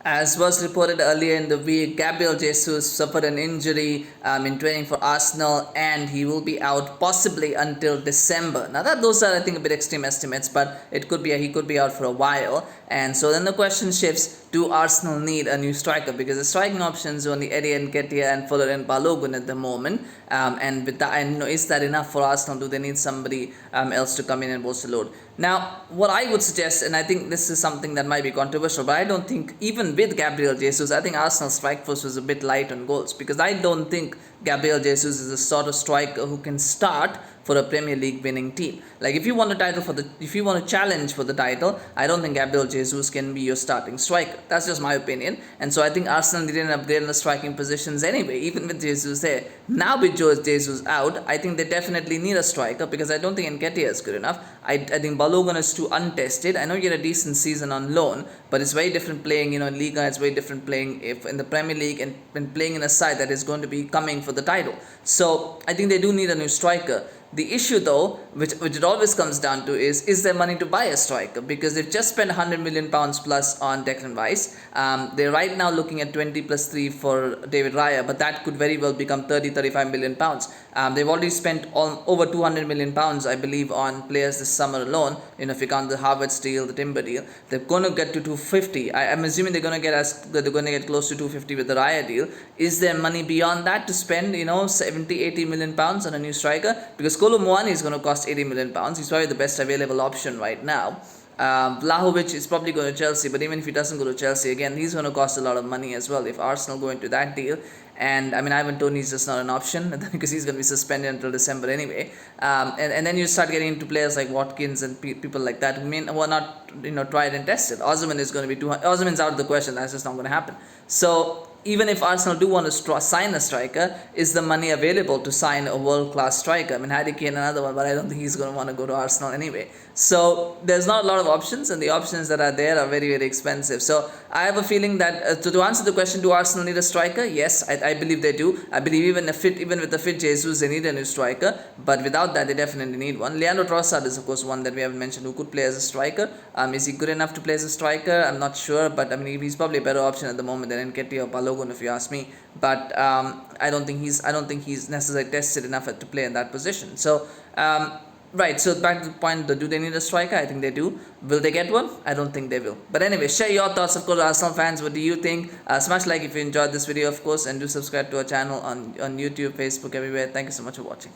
As was reported earlier in the week, Gabriel Jesus suffered an injury in training for Arsenal, and he will be out possibly until December. Now those are, I think, a bit extreme estimates, but it could be he could be out for a while. And so then the question shifts: do Arsenal need a new striker? Because the striking options are only Eddie Nketiah and Florian Balogun at the moment. And with that, is that enough for Arsenal? Do they need somebody else to come in and bolster the load? Now, what I would suggest, and I think this is something that might be controversial, but I don't think, even with Gabriel Jesus, I think Arsenal's strike force was a bit light on goals, because I don't think Gabriel Jesus is the sort of striker who can start for a Premier League winning team. Like, if you want to challenge for the title, I don't think Gabriel Jesus can be your starting striker. That's just my opinion. And so I think Arsenal needed an upgrade in the striking positions anyway, even with Jesus there. Now with Jesus out, I think they definitely need a striker, because I don't think Nketiah is good enough. I think Balogun is too untested. I know he had a decent season on loan, but it's very different playing, in Liga. It's very different playing in the Premier League and playing in a side that is going to be coming for the title. So I think they do need a new striker. The issue, though, which it always comes down to, is there money to buy a striker? Because they've just spent £100 million plus on Declan Rice. They're right now looking at 20 plus 3 for David Raya, but that could very well become 35 million pounds. They've already spent over 200 million pounds, I believe, on players this summer alone. If you count the Havertz deal, the Timber deal, they're going to get to 250. I'm assuming they're going to get close to 250 with the Raya deal. Is there money beyond that to spend, 70, 80 million pounds on a new striker? Because Kolo Muani is going to cost 80 million pounds. He's probably the best available option right now. Vlahovic is probably going to Chelsea, but even if he doesn't go to Chelsea, again, he's going to cost a lot of money as well if Arsenal go into that deal. And Ivan Toney is just not an option because he's going to be suspended until December anyway. And then you start getting into players like Watkins and people like that who are not tried and tested. Osman is going to be Osman's out of the question. That's just not going to happen. So even if Arsenal do want to sign a striker, is the money available to sign a world-class striker? Harry Kane, another one, but I don't think he's going to want to go to Arsenal anyway. So there's not a lot of options, and the options that are there are very, very expensive. So I have a feeling that to answer the question, do Arsenal need a striker? Yes, I believe they do. I believe even with the fit Jesus, they need a new striker. But without that, they definitely need one. Leandro Trossard is, of course, one that we haven't mentioned who could play as a striker. Is he good enough to play as a striker? I'm not sure, but he's probably a better option at the moment than Nketiah or Balogun, if you ask me. But I don't think he's necessarily tested enough to play in that position. So. Right, so back to the point, do they need a striker? I think they do. Will they get one? I don't think they will. But anyway, share your thoughts, of course, Arsenal fans. What do you think? Smash like if you enjoyed this video, of course, and do subscribe to our channel on YouTube, Facebook, everywhere. Thank you so much for watching.